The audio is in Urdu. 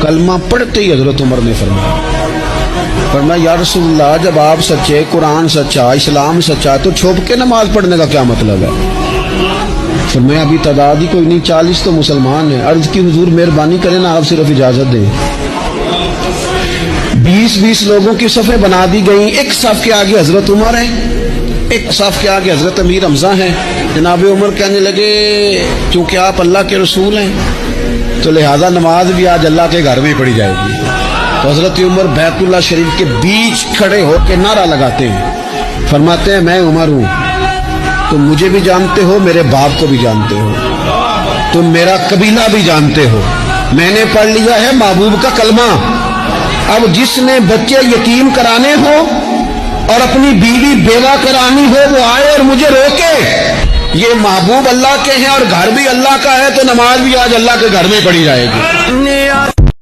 کلمہ پڑھتے ہی حضرت عمر نے فرمایا یا رسول اللہ جب آپ سچے، قرآن سچا، اسلام سچا، تو چھپ کے نماز پڑھنے کا کیا مطلب ہے؟ فرمایا ابھی تعداد ہی کوئی نہیں، 40 تو مسلمان ہیں۔ عرض کی حضور مہربانی کریں نا، آپ صرف اجازت دیں۔ 20 لوگوں کی صفیں بنا دی گئیں، ایک صف کے آگے حضرت عمر ہیں، ایک صف کے آگے حضرت امیر حمزہ ہیں۔ جناب عمر کہنے لگے چونکہ آپ اللہ کے رسول ہیں تو لہذا نماز بھی آج اللہ کے گھر میں پڑھی جائے گی۔ تو حضرت عمر بیت اللہ شریف کے بیچ کھڑے ہو کے نعرہ لگاتے ہیں، فرماتے ہیں میں عمر ہوں، تم مجھے بھی جانتے ہو، میرے باپ کو بھی جانتے ہو، تم میرا قبیلہ بھی جانتے ہو، میں نے پڑھ لیا ہے محبوب کا کلمہ۔ اب جس نے بچے یتیم کرانے ہو اور اپنی بیوی بیوہ کرانی ہو وہ آئے اور مجھے روکے، یہ محبوب اللہ کے ہیں اور گھر بھی اللہ کا ہے، تو نماز بھی آج اللہ کے گھر میں پڑھی جائے گی۔